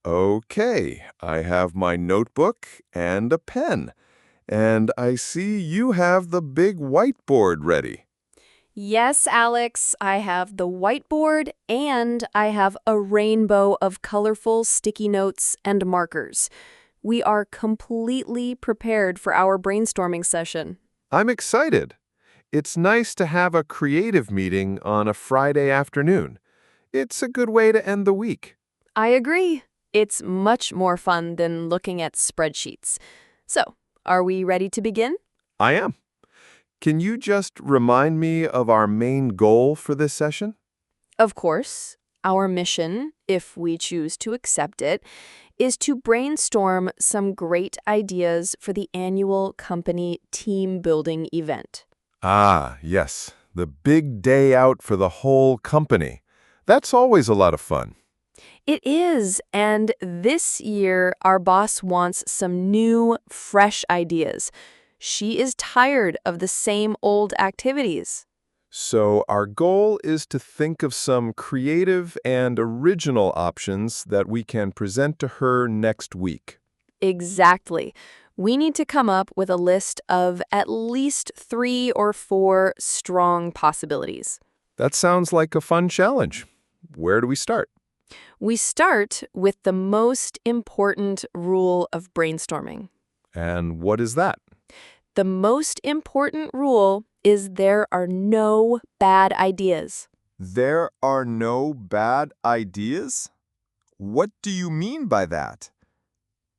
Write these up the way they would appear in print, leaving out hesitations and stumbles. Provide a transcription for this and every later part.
Okay, I have my notebook and a pen, and I see you have the big whiteboard ready. Yes, Alex, I have the whiteboard and I have a rainbow of colorful sticky notes and markers. We are completely prepared for our brainstorming session. I'm excited. It's nice to have a creative meeting on a Friday afternoon. It's a good way to end the week. I agree. It's much more fun than looking at spreadsheets. So, are we ready to begin? I am. Can you just remind me of our main goal for this session? Of course, our mission, if we choose to accept it, is to brainstorm some great ideas for the annual company team building event. Ah, yes, the big day out for the whole company. That's always a lot of fun. It is, and this year our boss wants some new, fresh ideas. She is tired of the same old activities. So our goal is to think of some creative and original options that we can present to her next week. Exactly. We need to come up with a list of at least 3 or 4 strong possibilities. That sounds like a fun challenge. Where do we start? We start with the most important rule of brainstorming. And what is that? The most important rule is there are no bad ideas. There are no bad ideas? What do you mean by that?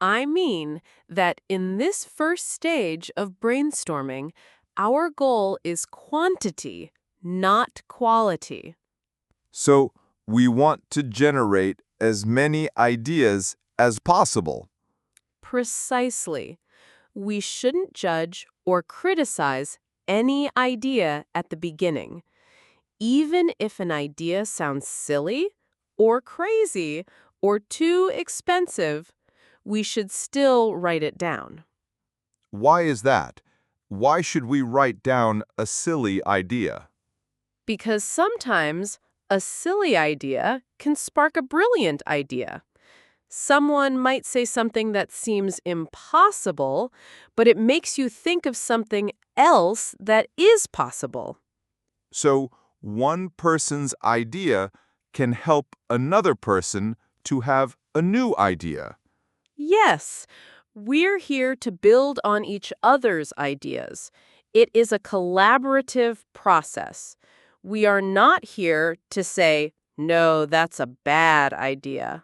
I mean that in this first stage of brainstorming, our goal is quantity, not quality. So, we want to generate as many ideas as possible. Precisely. We shouldn't judge or criticize any idea at the beginning. Even if an idea sounds silly or crazy or too expensive, we should still write it down. Why is that? Why should we write down a silly idea? Because sometimes a silly idea can spark a brilliant idea. Someone might say something that seems impossible, but it makes you think of something else that is possible. So, one person's idea can help another person to have a new idea. Yes, we're here to build on each other's ideas. It is a collaborative process. We are not here to say, no, that's a bad idea.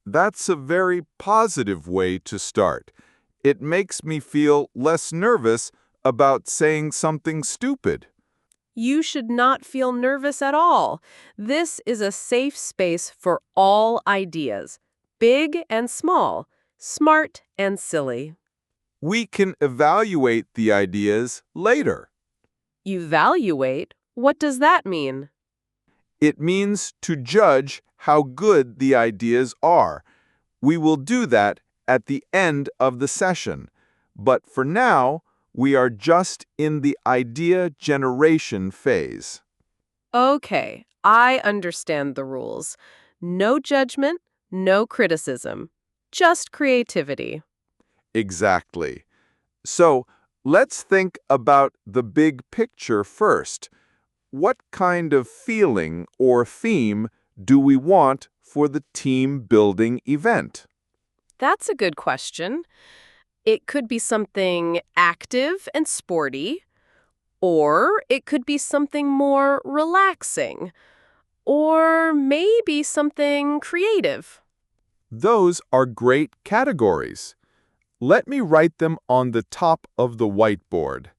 That's a very positive way to start. It makes me feel less nervous about saying something stupid. You should not feel nervous at all. This is a safe space for all ideas, big and small, smart and silly. We can evaluate the ideas later. Evaluate? What does that mean? It means to judge how good the ideas are. We will do that at the end of the session. But for now, we are just in the idea generation phase. Okay, I understand the rules. No judgment, no criticism, just creativity. Exactly. So, let's think about the big picture first. What kind of feeling or theme do we want for the team building event? That's a good question. It could be something active and sporty, or it could be something more relaxing, or maybe something creative. Those are great categories. Let me write them on the top of the whiteboard.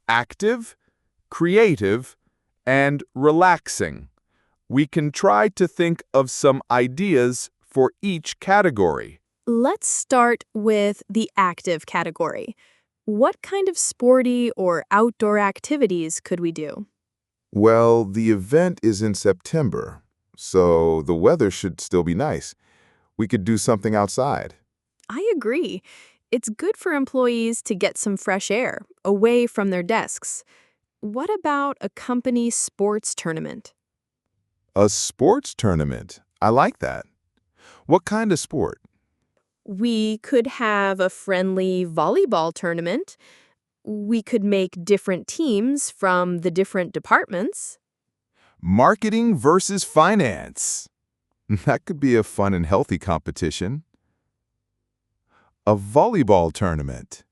Active, creative, and relaxing. We can try to think of some ideas for each category. Let's start with the active category. What kind of sporty or outdoor activities could we do? Well, the event is in September, so the weather should still be nice. We could do something outside. I agree. It's good for employees to get some fresh air, away from their desks. What about a company sports tournament? A sports tournament. I like that. What kind of sport? We could have a friendly volleyball tournament. We could make different teams from the different departments. Marketing versus finance. That could be a fun and healthy competition. A volleyball tournament.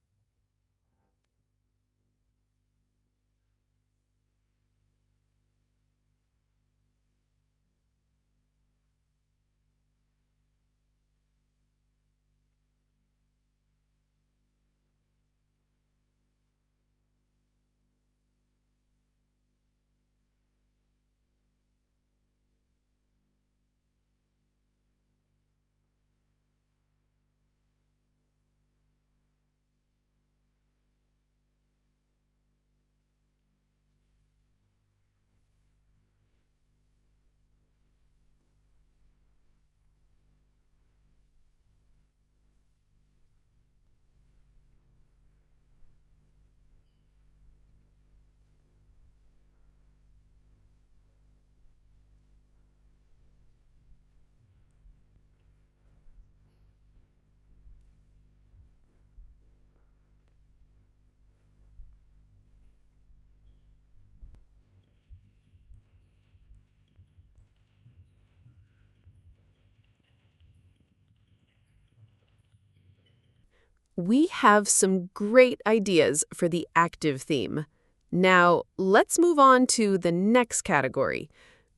We have some great ideas for the active theme. Now, let's move on to the next category,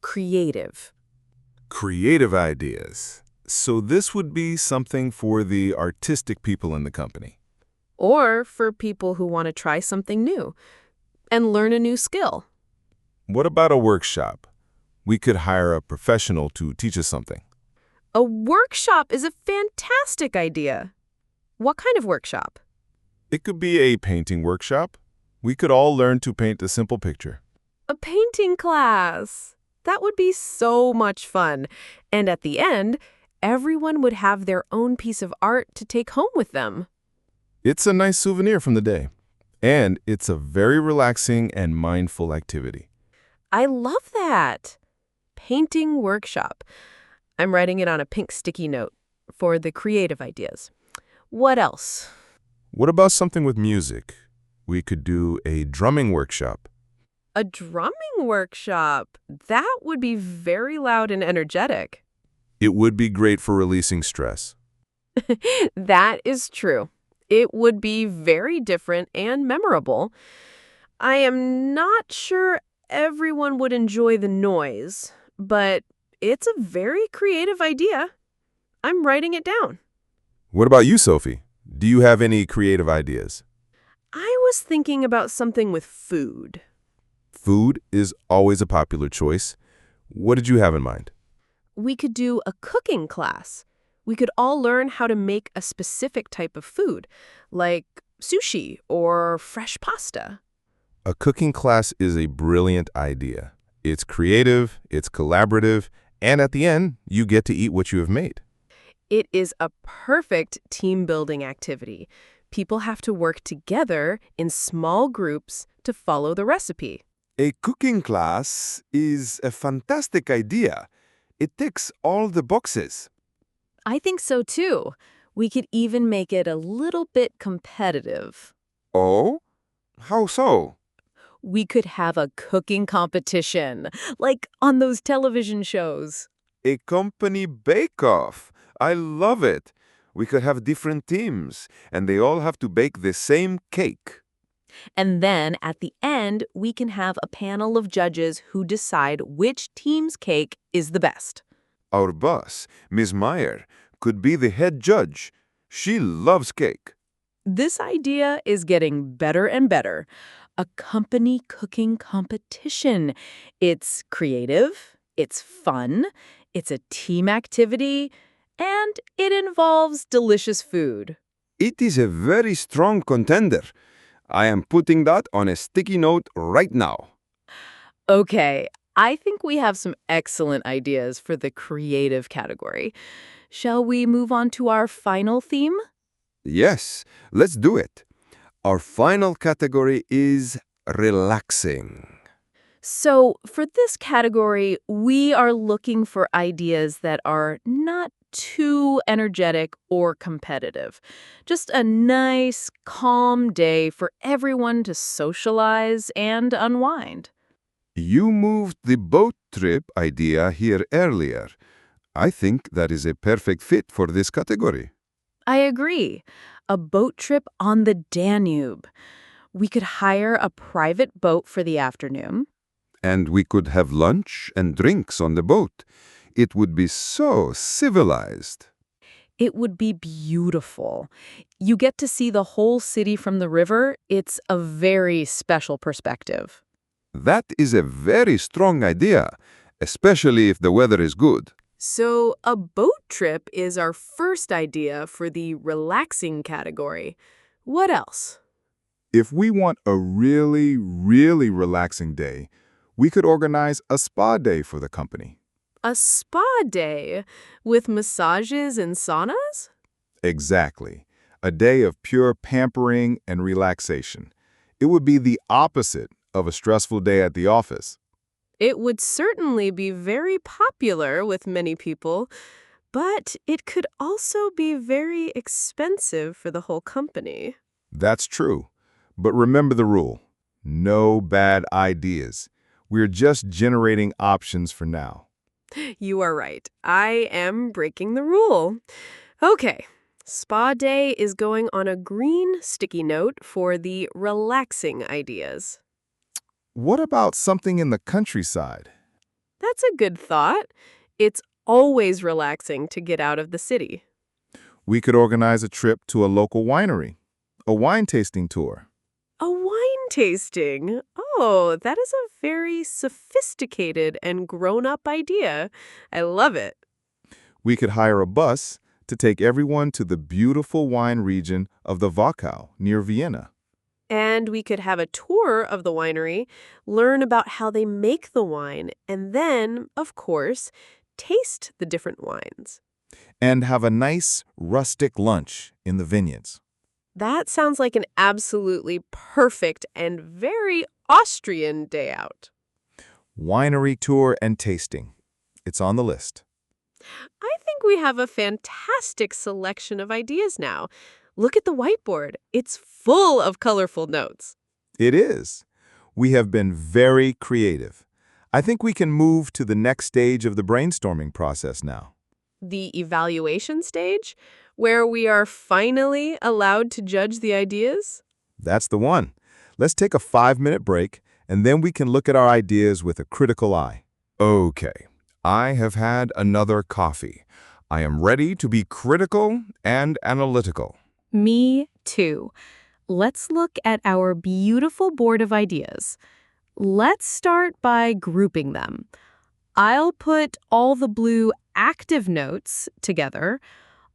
creative. Creative ideas. So this would be something for the artistic people in the company. Or for people who want to try something new and learn a new skill. What about a workshop? We could hire a professional to teach us something. A workshop is a fantastic idea. What kind of workshop? It could be a painting workshop. We could all learn to paint a simple picture. A painting class. That would be so much fun. And at the end, everyone would have their own piece of art to take home with them. It's a nice souvenir from the day. And it's a very relaxing and mindful activity. I love that. Painting workshop. I'm writing it on a pink sticky note for the creative ideas. What else? What about something with music? We could do a drumming workshop. A drumming workshop. That would be very loud and energetic. It would be great for releasing stress. That is true. It would be very different and memorable. I am not sure everyone would enjoy the noise, but it's a very creative idea. I'm writing it down. What about you, Sophie? Do you have any creative ideas? I was thinking about something with food. Food is always a popular choice. What did you have in mind? We could do a cooking class. We could all learn how to make a specific type of food, like sushi or fresh pasta. A cooking class is a brilliant idea. It's creative, it's collaborative, and at the end, you get to eat what you have made. It is a perfect team-building activity. People have to work together in small groups to follow the recipe. A cooking class is a fantastic idea. It ticks all the boxes. I think so too. We could even make it a little bit competitive. Oh? How so? We could have a cooking competition, like on those television shows. A company bake-off. I love it. We could have different teams, and they all have to bake the same cake. And then at the end, we can have a panel of judges who decide which team's cake is the best. Our boss, Ms. Meyer, could be the head judge. She loves cake. This idea is getting better and better. A company cooking competition. It's creative, it's fun, it's a team activity, and it involves delicious food. It is a very strong contender. I am putting that on a sticky note right now. Okay, I think we have some excellent ideas for the creative category. Shall we move on to our final theme? Yes, let's do it. Our final category is relaxing. So, for this category, we are looking for ideas that are not too energetic or competitive. Just a nice, calm day for everyone to socialize and unwind. You moved the boat trip idea here earlier. I think that is a perfect fit for this category. I agree. A boat trip on the Danube. We could hire a private boat for the afternoon. And we could have lunch and drinks on the boat. It would be so civilized. It would be beautiful. You get to see the whole city from the river. It's a very special perspective. That is a very strong idea, especially if the weather is good. So a boat trip is our first idea for the relaxing category. What else? If we want a really, really relaxing day, we could organize a spa day for the company. A spa day with massages and saunas? Exactly. A day of pure pampering and relaxation. It would be the opposite of a stressful day at the office. It would certainly be very popular with many people, but it could also be very expensive for the whole company. That's true. But remember the rule. No bad ideas. We're just generating options for now. You are right. I am breaking the rule. Okay. Spa day is going on a green sticky note for the relaxing ideas. What about something in the countryside? That's a good thought. It's always relaxing to get out of the city. We could organize a trip to a local winery, a wine tasting tour. A wine tasting? Oh, that is a very sophisticated and grown-up idea. I love it. We could hire a bus to take everyone to the beautiful wine region of the Wachau near Vienna. And we could have a tour of the winery, learn about how they make the wine, and then, of course, taste the different wines. And have a nice rustic lunch in the vineyards. That sounds like an absolutely perfect and very Austrian day out. Winery tour and tasting. It's on the list. I think we have a fantastic selection of ideas now. Look at the whiteboard. It's full of colorful notes. It is. We have been very creative. I think we can move to the next stage of the brainstorming process now. The evaluation stage, where we are finally allowed to judge the ideas? That's the one. Let's take a 5-minute break, and then we can look at our ideas with a critical eye. Okay, I have had another coffee. I am ready to be critical and analytical. Me too. Let's look at our beautiful board of ideas. Let's start by grouping them. I'll put all the blue active notes together,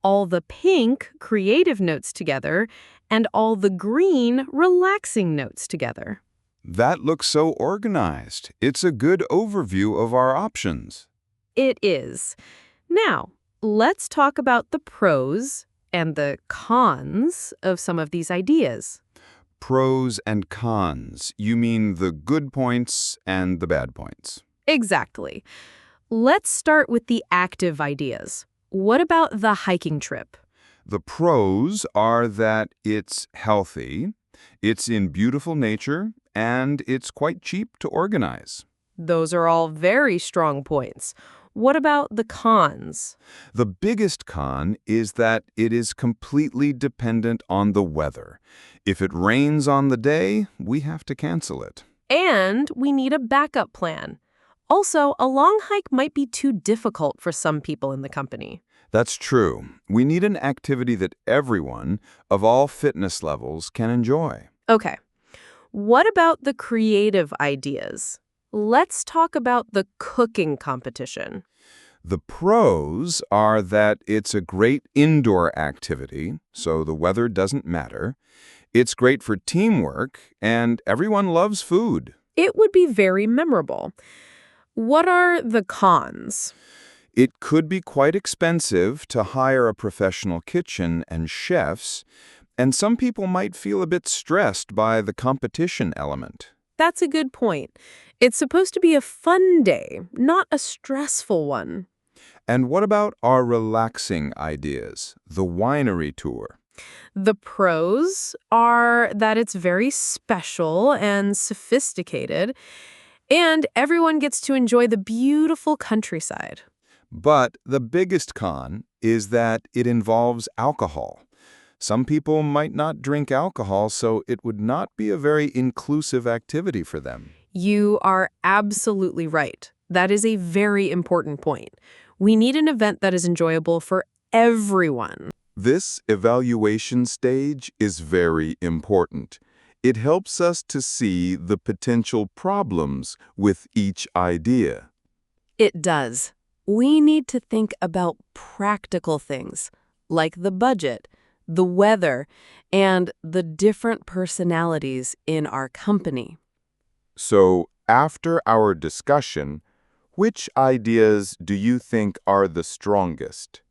all the pink creative notes together, and all the green relaxing notes together. That looks so organized. It's a good overview of our options. It is. Now, let's talk about the pros and the cons of some of these ideas. Pros and cons. You mean the good points and the bad points. Exactly. Let's start with the active ideas. What about the hiking trip? The pros are that it's healthy, it's in beautiful nature, and it's quite cheap to organize. Those are all very strong points. What about the cons? The biggest con is that it is completely dependent on the weather. If it rains on the day, we have to cancel it. And we need a backup plan. Also, a long hike might be too difficult for some people in the company. That's true. We need an activity that everyone, of all fitness levels, can enjoy. Okay. What about the creative ideas? Let's talk about the cooking competition. The pros are that it's a great indoor activity, so the weather doesn't matter. It's great for teamwork, and everyone loves food. It would be very memorable. What are the cons? It could be quite expensive to hire a professional kitchen and chefs, and some people might feel a bit stressed by the competition element. That's a good point. It's supposed to be a fun day, not a stressful one. And what about our relaxing ideas, the winery tour? The pros are that it's very special and sophisticated, and everyone gets to enjoy the beautiful countryside. But the biggest con is that it involves alcohol. Some people might not drink alcohol, so it would not be a very inclusive activity for them. You are absolutely right. That is a very important point. We need an event that is enjoyable for everyone. This evaluation stage is very important. It helps us to see the potential problems with each idea. It does. We need to think about practical things, like the budget, the weather, and the different personalities in our company. So, after our discussion, which ideas do you think are the strongest?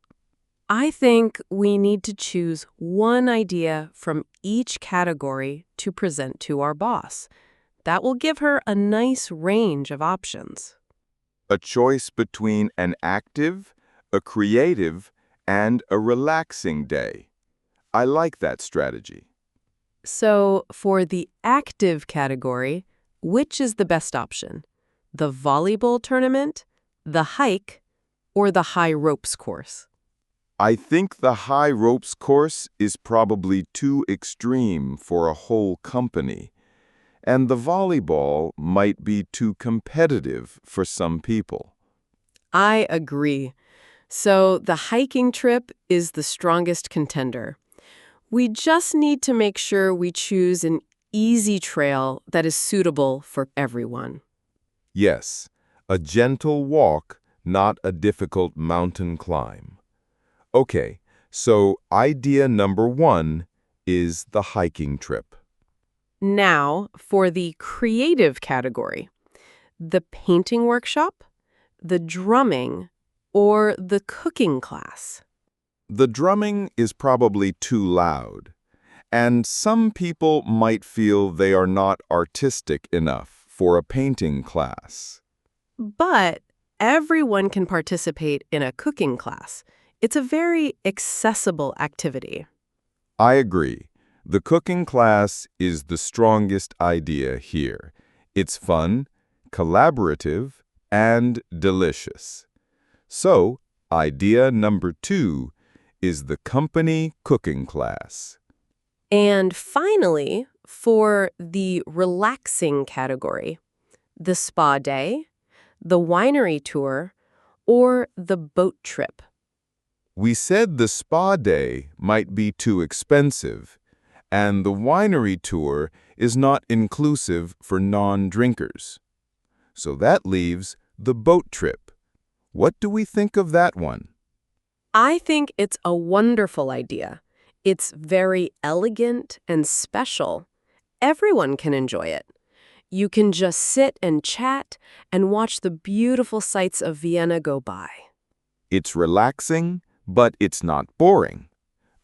I think we need to choose one idea from each category to present to our boss. That will give her a nice range of options. A choice between an active, a creative, and a relaxing day. I like that strategy. So, for the active category, which is the best option? The volleyball tournament, the hike, or the high ropes course? I think the high ropes course is probably too extreme for a whole company, and the volleyball might be too competitive for some people. I agree. So, the hiking trip is the strongest contender. We just need to make sure we choose an easy trail that is suitable for everyone. Yes, a gentle walk, not a difficult mountain climb. Okay, so idea number 1 is the hiking trip. Now, for the creative category, the painting workshop, the drumming, or the cooking class. The drumming is probably too loud, and some people might feel they are not artistic enough for a painting class. But everyone can participate in a cooking class. It's a very accessible activity. I agree. The cooking class is the strongest idea here. It's fun, collaborative, and delicious. So, idea number 2 is the company cooking class. And finally, for the relaxing category, the spa day, the winery tour, or the boat trip. We said the spa day might be too expensive, and the winery tour is not inclusive for non-drinkers. So that leaves the boat trip. What do we think of that one? I think it's a wonderful idea. It's very elegant and special. Everyone can enjoy it. You can just sit and chat and watch the beautiful sights of Vienna go by. It's relaxing, but it's not boring.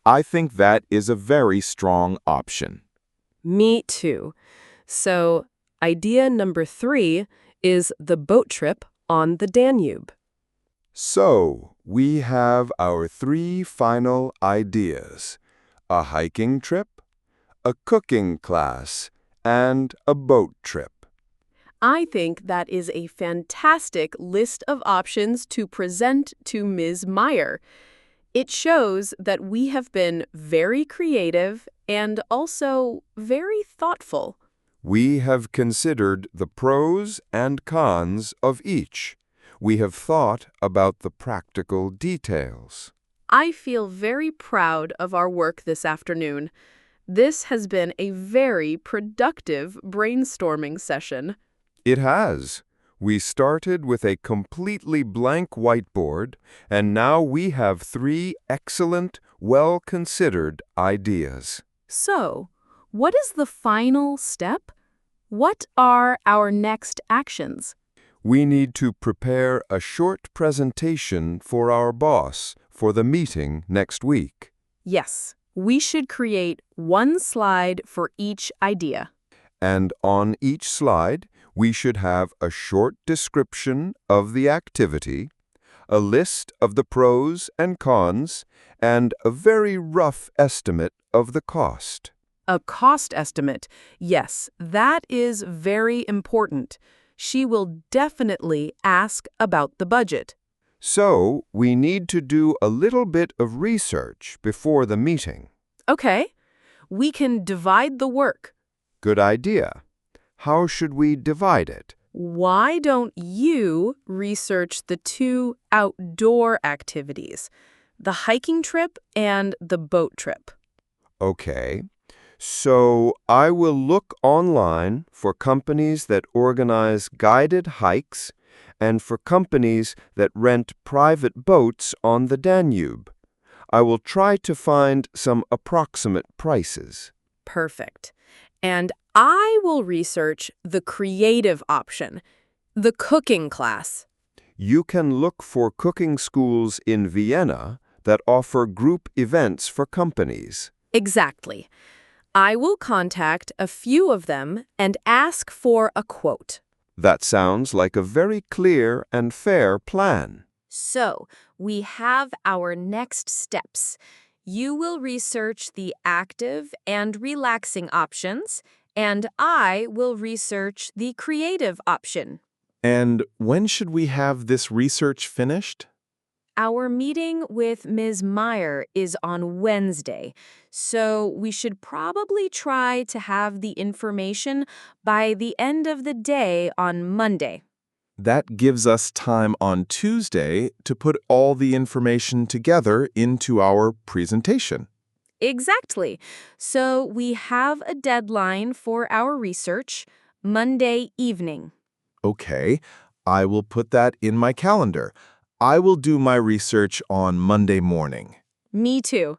I think that is a very strong option. Me too. So, idea number 3 is the boat trip on the Danube. So, we have our 3 final ideas: a hiking trip, a cooking class, and a boat trip. I think that is a fantastic list of options to present to Ms. Meyer. It shows that we have been very creative and also very thoughtful. We have considered the pros and cons of each. We have thought about the practical details. I feel very proud of our work this afternoon. This has been a very productive brainstorming session. It has. We started with a completely blank whiteboard, and now we have 3 excellent, well-considered ideas. So, what is the final step? What are our next actions? We need to prepare a short presentation for our boss for the meeting next week. Yes, we should create one slide for each idea. And on each slide, we should have a short description of the activity, a list of the pros and cons, and a very rough estimate of the cost. A cost estimate. Yes, that is very important. She will definitely ask about the budget. So, we need to do a little bit of research before the meeting. Okay, we can divide the work. Good idea. How should we divide it? Why don't you research the two outdoor activities, the hiking trip and the boat trip? Okay. So, I will look online for companies that organize guided hikes and for companies that rent private boats on the Danube. I will try to find some approximate prices. Perfect. And I will research the creative option, the cooking class. You can look for cooking schools in Vienna that offer group events for companies. Exactly. I will contact a few of them and ask for a quote. That sounds like a very clear and fair plan. So, we have our next steps. You will research the active and relaxing options, and I will research the creative option. And when should we have this research finished? Our meeting with Ms. Meyer is on Wednesday, so we should probably try to have the information by the end of the day on Monday. That gives us time on Tuesday to put all the information together into our presentation. Exactly. So we have a deadline for our research, Monday evening. Okay, I will put that in my calendar. I will do my research on Monday morning. Me too.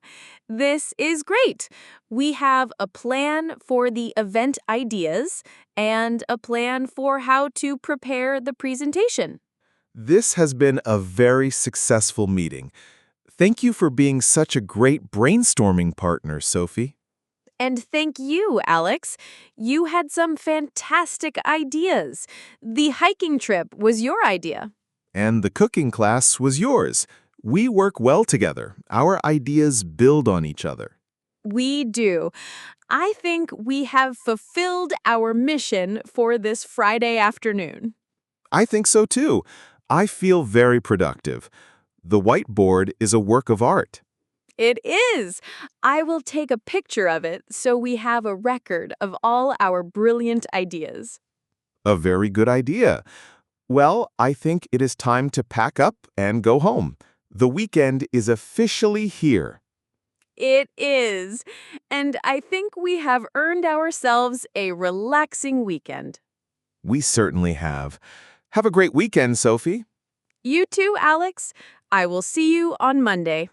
This is great. We have a plan for the event ideas and a plan for how to prepare the presentation. This has been a very successful meeting. Thank you for being such a great brainstorming partner, Sophie. And thank you, Alex. You had some fantastic ideas. The hiking trip was your idea. And the cooking class was yours. We work well together. Our ideas build on each other. We do. I think we have fulfilled our mission for this Friday afternoon. I think so too. I feel very productive. The whiteboard is a work of art. It is. I will take a picture of it so we have a record of all our brilliant ideas. A very good idea. Well, I think it is time to pack up and go home. The weekend is officially here. It is. And I think we have earned ourselves a relaxing weekend. We certainly have. Have a great weekend, Sophie. You too, Alex. I will see you on Monday.